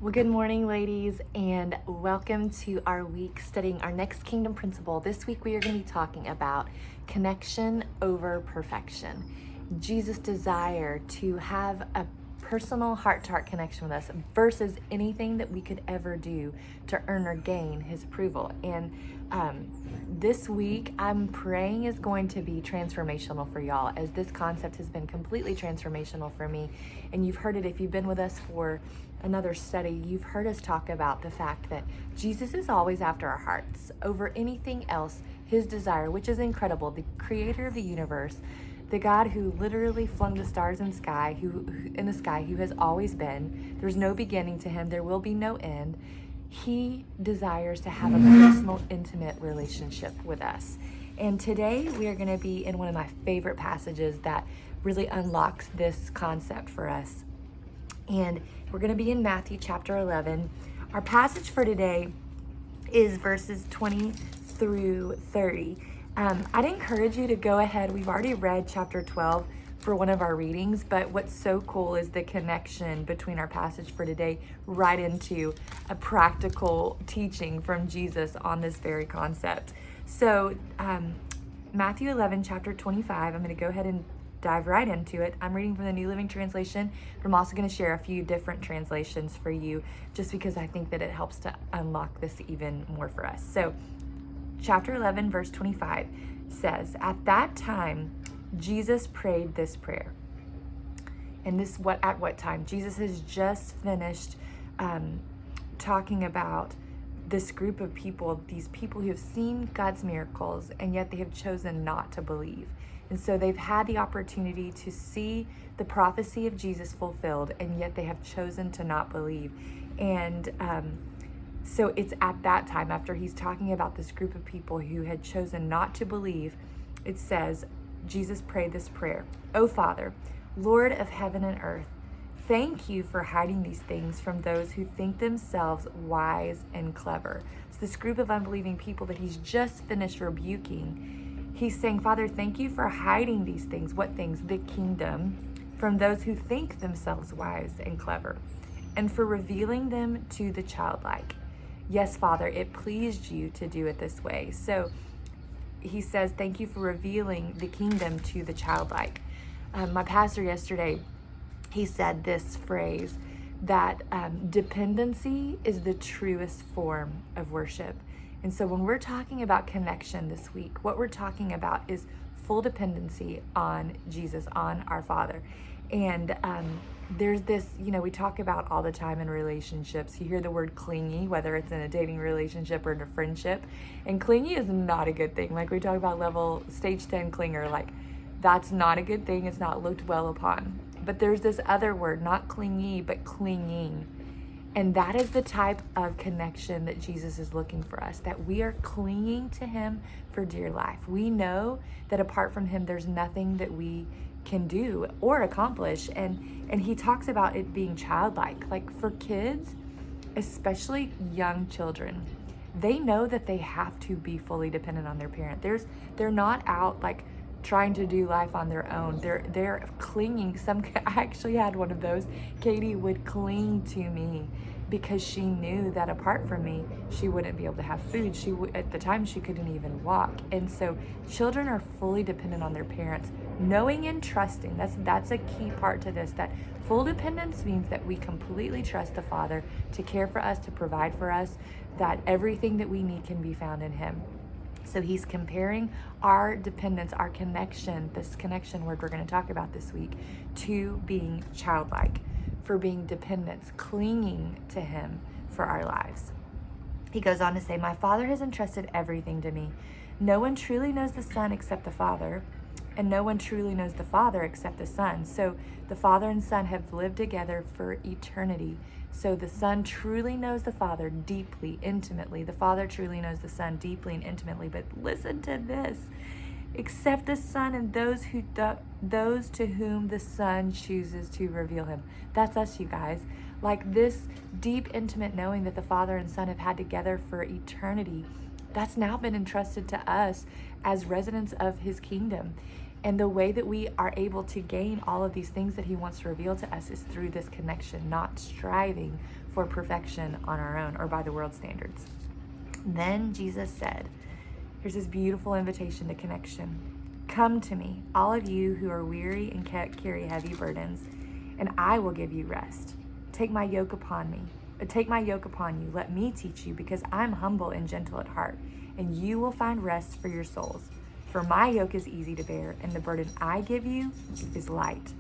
Well, good morning, ladies, and welcome to our week studying our next kingdom principle. This week, we are going to be talking about connection over perfection. Jesus' desire to have a personal heart-to-heart connection with us versus anything that we could ever do to earn or gain his approval. And this week, I'm praying is going to be transformational for y'all, as this concept has been completely transformational for me. And you've heard it if you've been with us for another study. You've heard us talk about the fact that Jesus is always after our hearts over anything else. His desire, which is incredible, the creator of the universe, the God who literally flung the stars in the sky, who has always been. There's no beginning to him. There will be no end. He desires to have a personal, intimate relationship with us. And today we are going to be in one of my favorite passages that really unlocks this concept for us. And we're going to be in Matthew chapter 11. Our passage for today is verses 20 through 30. I'd encourage you to go ahead. We've already read chapter 12 for one of our readings, but what's so cool is the connection between our passage for today right into a practical teaching from Jesus on this very concept. So Matthew 11, chapter 25, I'm going to go ahead and dive right into it. I'm reading from the New Living Translation, but I'm also going to share a few different translations for you just because I think that it helps to unlock this even more for us. So chapter 11, verse 25 says, "At that time, Jesus prayed this prayer." And at what time? Jesus has just finished talking about this group of people, these people who have seen God's miracles, and yet they have chosen not to believe. And so they've had the opportunity to see the prophecy of Jesus fulfilled, and yet they have chosen to not believe. And so it's at that time, after he's talking about this group of people who had chosen not to believe, it says, Jesus prayed this prayer: "O Father, Lord of heaven and earth, thank you for hiding these things from those who think themselves wise and clever." So this group of unbelieving people that he's just finished rebuking, he's saying, Father, thank you for hiding these things. What things? The kingdom, from those who think themselves wise and clever, and for revealing them to the childlike. Yes, Father, it pleased you to do it this way. So he says, thank you for revealing the kingdom to the childlike. My pastor yesterday, he said this phrase that dependency is the truest form of worship. And so when we're talking about connection this week, what we're talking about is full dependency on Jesus, on our Father. And there's this, we talk about all the time in relationships. You hear the word clingy, whether it's in a dating relationship or in a friendship. And clingy is not a good thing. Like we talk about stage 10 clinger, like that's not a good thing. It's not looked well upon. But there's this other word, not clingy, but clinging. And that is the type of connection that Jesus is looking for us, that we are clinging to him for dear life. We know that apart from him, there's nothing that we can do or accomplish. And he talks about it being childlike. Like for kids, especially young children, they know that they have to be fully dependent on their parent. They're not out like trying to do life on their own. They're clinging. I actually had one of those. Katie would cling to me because she knew that apart from me, she wouldn't be able to have food. At the time, she couldn't even walk. And so children are fully dependent on their parents, knowing and trusting. That's a key part to this, that full dependence means that we completely trust the Father to care for us, to provide for us, that everything that we need can be found in him. So he's comparing our dependence, our connection, this connection word we're going to talk about this week, to being childlike, for being dependents, clinging to him for our lives. He goes on to say, "My Father has entrusted everything to me. No one truly knows the Son except the Father, and no one truly knows the Father except the Son." So the Father and Son have lived together for eternity. So the Son truly knows the Father deeply, intimately. The Father truly knows the Son deeply and intimately. But listen to this: except the Son and those to whom the Son chooses to reveal him. That's us, you guys. Like this deep, intimate knowing that the Father and Son have had together for eternity, that's now been entrusted to us as residents of his kingdom. And the way that we are able to gain all of these things that he wants to reveal to us is through this connection, not striving for perfection on our own or by the world standards. Then Jesus said, here's this beautiful invitation to connection. Come to me, all of you who are weary and carry heavy burdens, and I will give you rest. Take my yoke upon me. Take my yoke upon you. Let me teach you, because I'm humble and gentle at heart, and you will find rest for your souls. For my yoke is easy to bear, and the burden I give you is light.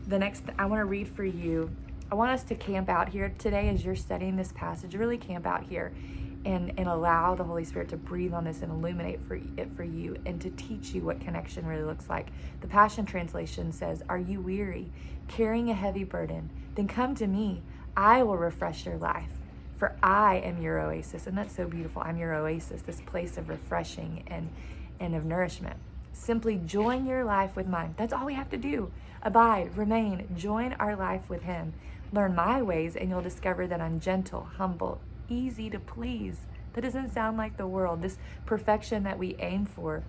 The next I want to read for you, I want us to camp out here today as you're studying this passage. Really camp out here and allow the Holy Spirit to breathe on this and illuminate it for you and to teach you what connection really looks like. The Passion Translation says, are you weary, carrying a heavy burden? Then come to me. I will refresh your life, for I am your oasis. And that's so beautiful. I'm your oasis, this place of refreshing and of nourishment. Simply join your life with mine. That's all we have to do. Abide, remain, join our life with him. Learn my ways, and you'll discover that I'm gentle, humble, easy to please. That doesn't sound like the world. This perfection that we aim for,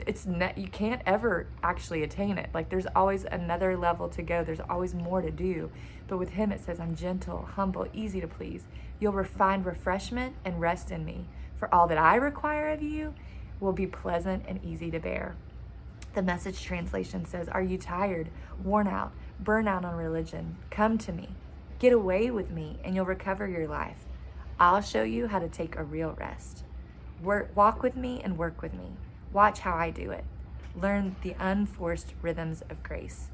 you can't ever actually attain it. Like, there's always another level to go. There's always more to do. But with him, it says, I'm gentle, humble, easy to please. You'll find refreshment and rest in me. For all that I require of you will be pleasant and easy to bear. The Message Translation says, are you tired, worn out, burnt out on religion? Come to me. Get away with me, and you'll recover your life. I'll show you how to take a real rest. Walk with me and work with me. Watch how I do it. Learn the unforced rhythms of grace.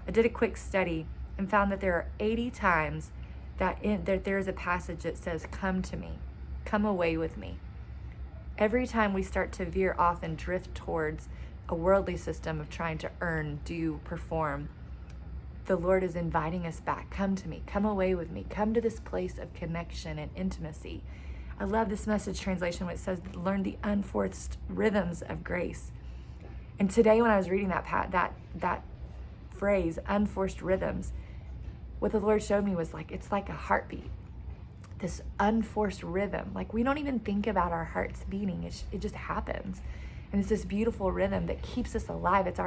I did a quick study and found that there are 80 times that there is a passage that says, come to me, come away with me. Every time we start to veer off and drift towards a worldly system of trying to earn, do, perform, the Lord is inviting us back. Come to me, come away with me, come to this place of connection and intimacy. I love this Message Translation when it says, learn the unforced rhythms of grace. And today when I was reading that phrase, unforced rhythms, what the Lord showed me was like, it's like a heartbeat. This unforced rhythm. Like, we don't even think about our hearts beating. It just happens. And it's this beautiful rhythm that keeps us alive. It's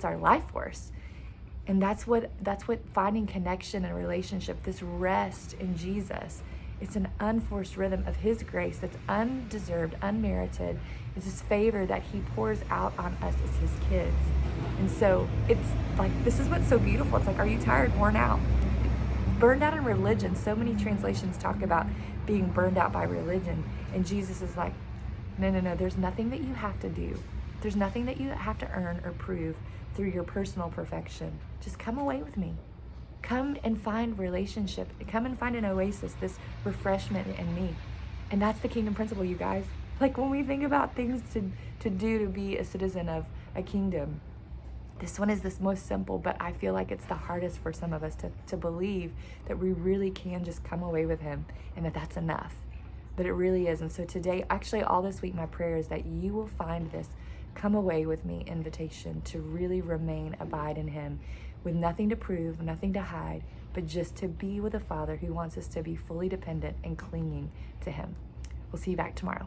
our life force. And that's what finding connection and relationship, this rest in Jesus. It's an unforced rhythm of his grace that's undeserved, unmerited. It's his favor that he pours out on us as his kids. And so it's like, this is what's so beautiful. It's like, are you tired, worn out? Burned out in religion. So many translations talk about being burned out by religion. And Jesus is like, no. There's nothing that you have to do. There's nothing that you have to earn or prove through your personal perfection. Just come away with me. Come and find relationship. Come and find an oasis, this refreshment in me. And that's the kingdom principle, you guys. Like, when we think about things to do to be a citizen of a kingdom, this one is the most simple, but I feel like it's the hardest for some of us to believe that we really can just come away with him and that that's enough. But it really is. And so today, actually all this week, my prayer is that you will find this come away with me invitation to really remain, abide in him, with nothing to prove, nothing to hide, but just to be with a Father who wants us to be fully dependent and clinging to him. We'll see you back tomorrow.